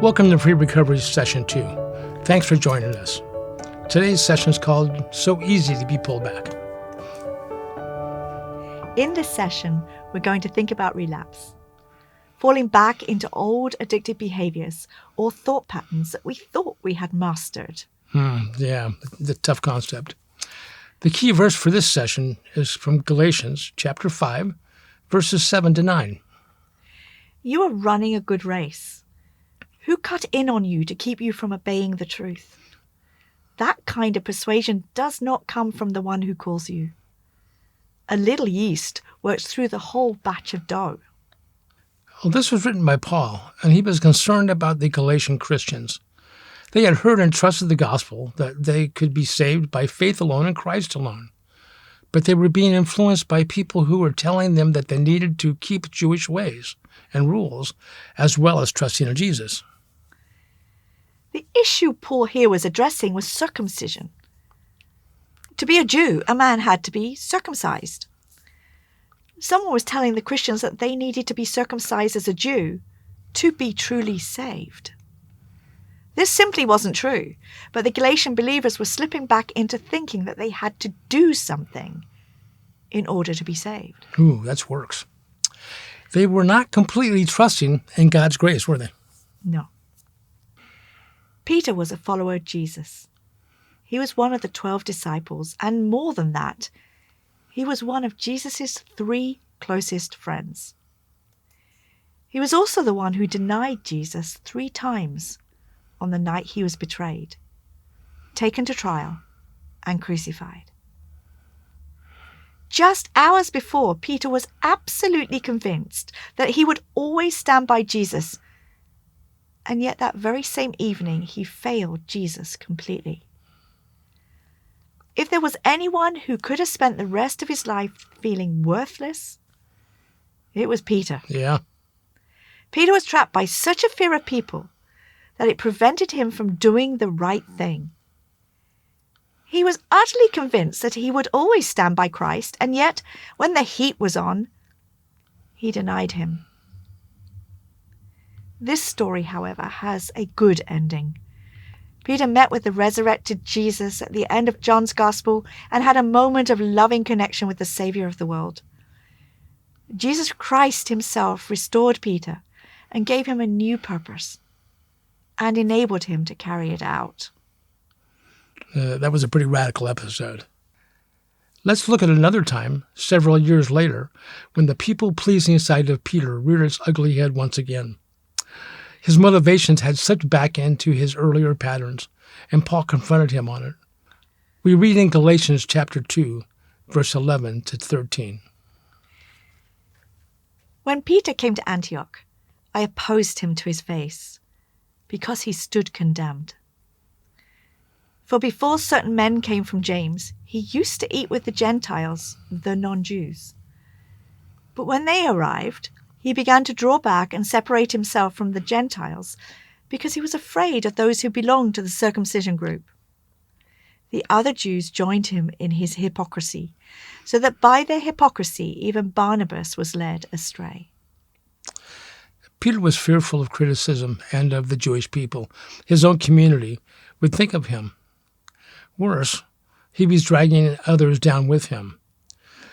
Welcome to Pre-Recovery Session 2. Thanks for joining us. Today's session is called So Easy to Be Pulled Back. In this session, we're going to think about relapse, falling back into old addictive behaviors or thought patterns that we thought we had mastered. Yeah, the tough concept. The key verse for this session is from Galatians chapter 5, verses 7 to 9. You are running a good race. Who cut in on you to keep you from obeying the truth? That kind of persuasion does not come from the one who calls you. A little yeast works through the whole batch of dough. Well, this was written by Paul, and he was concerned about the Galatian Christians. They had heard and trusted the gospel that they could be saved by faith alone in Christ alone. But they were being influenced by people who were telling them that they needed to keep Jewish ways and rules, as well as trusting in Jesus. The issue Paul here was addressing was circumcision. To be a Jew, a man had to be circumcised. Someone was telling the Christians that they needed to be circumcised as a Jew to be truly saved. This simply wasn't true, but the Galatian believers were slipping back into thinking that they had to do something in order to be saved. Ooh, that's works. They were not completely trusting in God's grace, were they? No. Peter was a follower of Jesus. He was one of the 12 disciples, and more than that, he was one of Jesus' 3 closest friends. He was also the one who denied Jesus 3 times on the night he was betrayed, taken to trial, and crucified. Just hours before, Peter was absolutely convinced that he would always stand by Jesus, and yet that very same evening he failed Jesus completely. If there was anyone who could have spent the rest of his life feeling worthless, it was Peter. Yeah. Peter was trapped by such a fear of people that it prevented him from doing the right thing. He was utterly convinced that he would always stand by Christ, and yet, when the heat was on, he denied him. This story, however, has a good ending. Peter met with the resurrected Jesus at the end of John's Gospel and had a moment of loving connection with the Savior of the world. Jesus Christ himself restored Peter and gave him a new purpose and enabled him to carry it out. That was a pretty radical episode. Let's look at another time, several years later, when the people-pleasing side of Peter reared its ugly head once again. His motivations had slipped back into his earlier patterns, and Paul confronted him on it. We read in Galatians chapter 2, verse 11 to 13. When Peter came to Antioch, I opposed him to his face, because he stood condemned. For before certain men came from James, he used to eat with the Gentiles, the non-Jews. But when they arrived, he began to draw back and separate himself from the Gentiles because he was afraid of those who belonged to the circumcision group. The other Jews joined him in his hypocrisy, so that by their hypocrisy even Barnabas was led astray. Peter was fearful of criticism and of the Jewish people. His own community would think of him. Worse, he was dragging others down with him.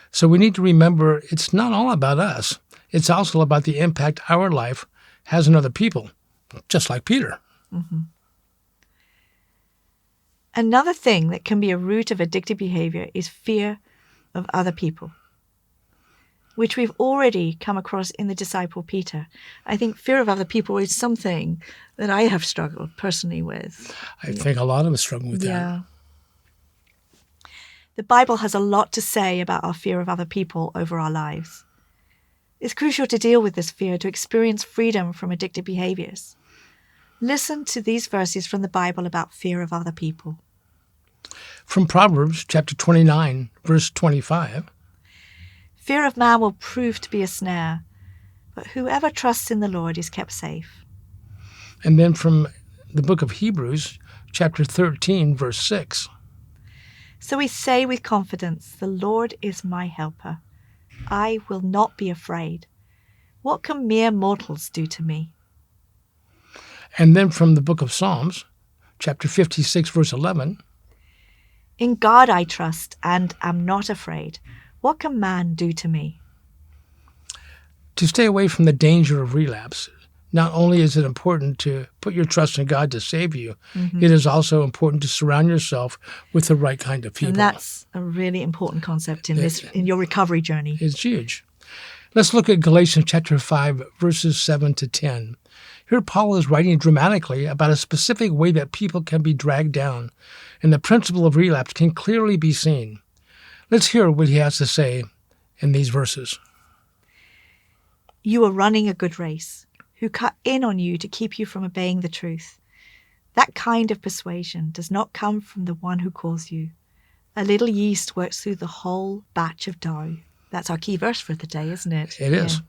So we need to remember it's not all about us. It's also about the impact our life has on other people, just like Peter. Mm-hmm. Another thing that can be a root of addictive behavior is fear of other people, which we've already come across in the disciple Peter. I think fear of other people is something that I have struggled personally with. I think a lot of us struggle with that. The Bible has a lot to say about our fear of other people over our lives. It's crucial to deal with this fear to experience freedom from addictive behaviors. Listen to these verses from the Bible about fear of other people. From Proverbs chapter 29, verse 25. Fear of man will prove to be a snare, but whoever trusts in the Lord is kept safe. And then from the book of Hebrews chapter 13, verse 6. So we say with confidence, the Lord is my helper. I will not be afraid. What can mere mortals do to me? And then from the book of Psalms, chapter 56, verse 11, In God I trust and am not afraid. What can man do to me? to stay away from the danger of relapse, not only is it important to put your trust in God to save you, it is also important to surround yourself with the right kind of people. And that's a really important concept in your recovery journey. It's huge. Let's look at Galatians chapter 5, verses 7 to 10. Here Paul is writing dramatically about a specific way that people can be dragged down, and the principle of relapse can clearly be seen. Let's hear what he has to say in these verses. You are running a good race. Who cut in on you to keep you from obeying the truth? That kind of persuasion does not come from the one who calls you. A little yeast works through the whole batch of dough. That's our key verse for the day, isn't it? It is.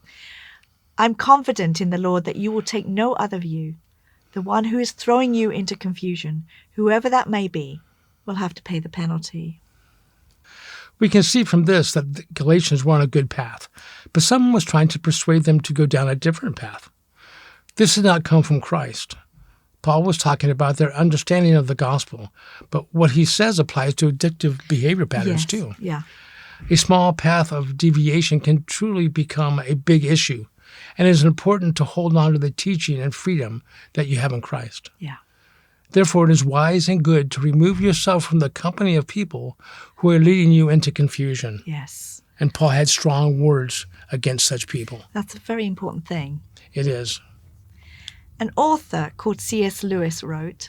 I'm confident in the Lord that you will take no other view. The one who is throwing you into confusion, whoever that may be, will have to pay the penalty. We can see from this that the Galatians were on a good path, but someone was trying to persuade them to go down a different path. This did not come from Christ. Paul was talking about their understanding of the gospel, but what he says applies to addictive behavior patterns too. Yeah. A small path of deviation can truly become a big issue, and it is important to hold on to the teaching and freedom that you have in Christ. Yeah. Therefore, it is wise and good to remove yourself from the company of people who are leading you into confusion. Yes. And Paul had strong words against such people. That's a very important thing. It is. An author called C.S. Lewis wrote,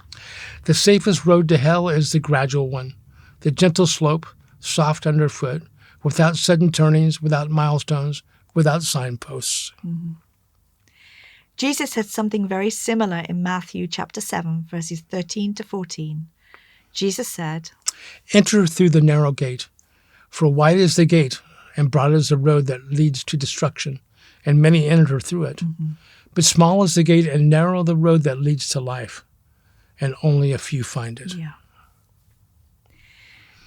The safest road to hell is the gradual one, the gentle slope, soft underfoot, without sudden turnings, without milestones, without signposts. Mm-hmm. Jesus said something very similar in Matthew chapter 7, verses 13 to 14. Jesus said, Enter through the narrow gate, for wide is the gate, and broad is the road that leads to destruction, and many enter through it. Mm-hmm. But small is the gate and narrow the road that leads to life, and only a few find it. Yeah.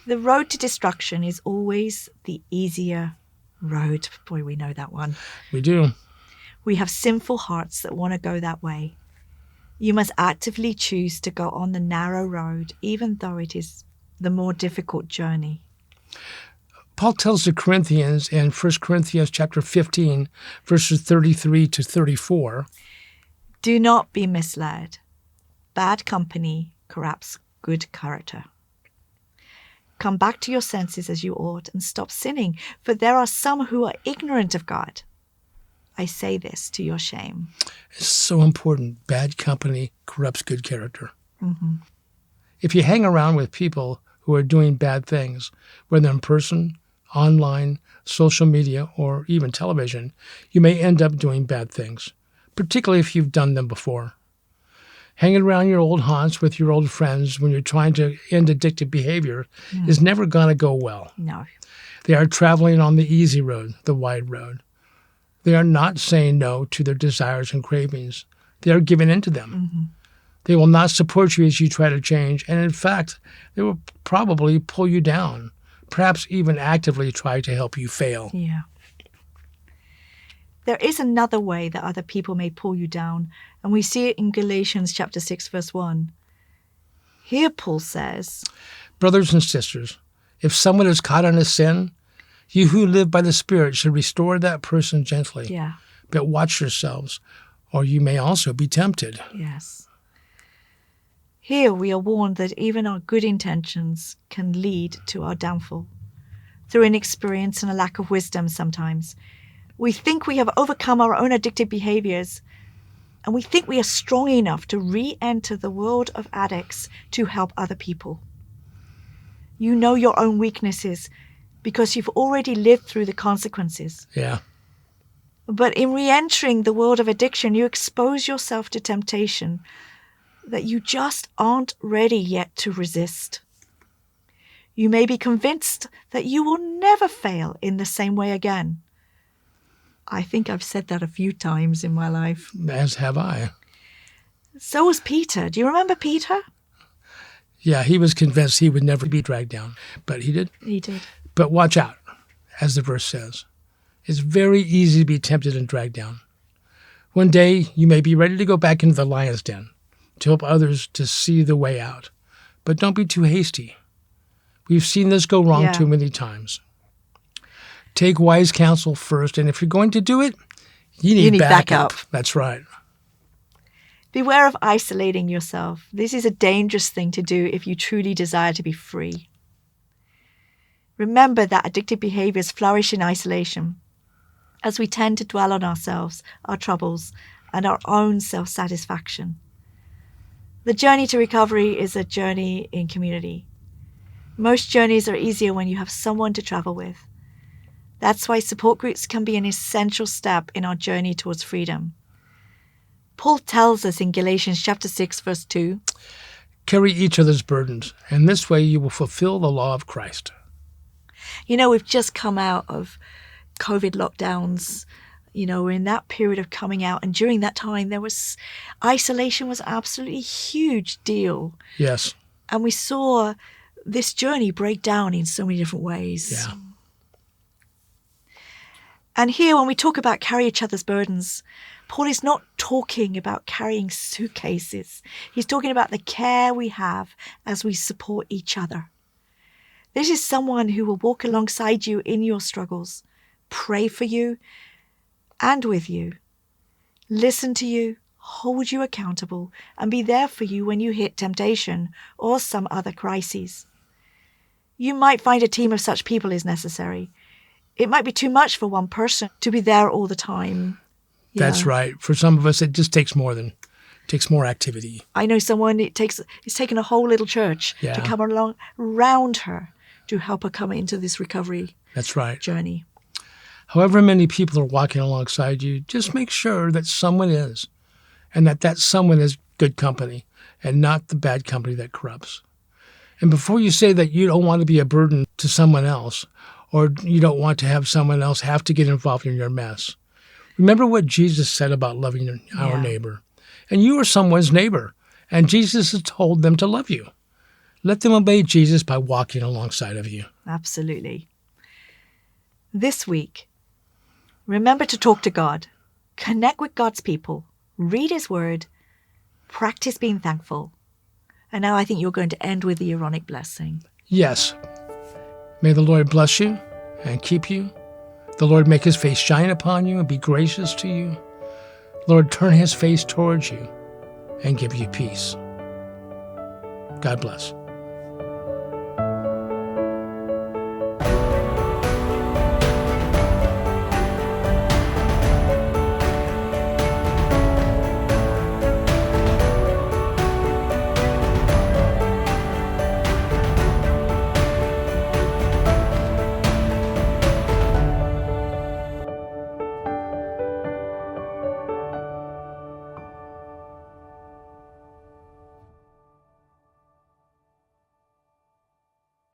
The road to destruction is always the easier road. Boy, we know that one. We do. We have sinful hearts that want to go that way. You must actively choose to go on the narrow road, even though it is the more difficult journey. Paul tells the Corinthians in 1 Corinthians chapter 15, verses 33 to 34, Do not be misled. Bad company corrupts good character. Come back to your senses as you ought and stop sinning, for there are some who are ignorant of God. I say this to your shame. It's so important. Bad company corrupts good character. Mm-hmm. If you hang around with people who are doing bad things, whether in person, online, social media, or even television, you may end up doing bad things, particularly if you've done them before. Hanging around your old haunts with your old friends when you're trying to end addictive behavior is never going to go well. No. They are traveling on the easy road, the wide road. They are not saying no to their desires and cravings. They are giving in to them. Mm-hmm. They will not support you as you try to change, and in fact, they will probably pull you down, perhaps even actively try to help you fail. Yeah. There is another way that other people may pull you down, and we see it in Galatians chapter 6, verse 1. Here Paul says, Brothers and sisters, if someone is caught in a sin, you who live by the Spirit should restore that person gently. Yeah. But watch yourselves, or you may also be tempted. Yes. Here we are warned that even our good intentions can lead to our downfall. Through inexperience and a lack of wisdom sometimes, we think we have overcome our own addictive behaviors, and we think we are strong enough to re-enter the world of addicts to help other people. You know your own weaknesses because you've already lived through the consequences. Yeah. But in re-entering the world of addiction, you expose yourself to temptation that you just aren't ready yet to resist. You may be convinced that you will never fail in the same way again. I think I've said that a few times in my life. As have I. So was Peter. Do you remember Peter? Yeah, he was convinced he would never be dragged down, but he did. He did. But watch out, as the verse says. It's very easy to be tempted and dragged down. One day, you may be ready to go back into the lion's den. to help others to see the way out. But don't be too hasty. We've seen this go wrong too many times. Take wise counsel first, and if you're going to do it, you need backup. That's right. Beware of isolating yourself. This is a dangerous thing to do if you truly desire to be free. Remember that addictive behaviors flourish in isolation, as we tend to dwell on ourselves, our troubles, and our own self-satisfaction. The journey to recovery is a journey in community. Most journeys are easier when you have someone to travel with. That's why support groups can be an essential step in our journey towards freedom. Paul tells us in Galatians chapter 6, verse 2, carry each other's burdens, and this way you will fulfill the law of Christ. You know, we've just come out of COVID lockdowns. You know, we're in that period of coming out, and during that time, isolation was absolutely a huge deal. Yes. And we saw this journey break down in so many different ways. Yeah. And here, when we talk about carry each other's burdens, Paul is not talking about carrying suitcases. He's talking about the care we have as we support each other. This is someone who will walk alongside you in your struggles, pray for you and with you, listen to you, hold you accountable, and be there for you when you hit temptation or some other crises. You might find a team of such people is necessary. It might be too much for one person to be there all the time. Yeah. That's right. For some of us, it just takes more activity. I know someone, it's taken a whole little church to come along around her to help her come into this recovery That's right. journey. However many people are walking alongside you, just make sure that someone is, and that someone is good company and not the bad company that corrupts. And before you say that you don't want to be a burden to someone else, or you don't want to have someone else have to get involved in your mess, remember what Jesus said about loving our neighbor. And you are someone's neighbor, and Jesus has told them to love you. Let them obey Jesus by walking alongside of you. Absolutely. This week, remember to talk to God, connect with God's people, read His Word, practice being thankful. And now I think you're going to end with the Aaronic blessing. Yes. May the Lord bless you and keep you. The Lord make His face shine upon you and be gracious to you. Lord, turn His face towards you and give you peace. God bless.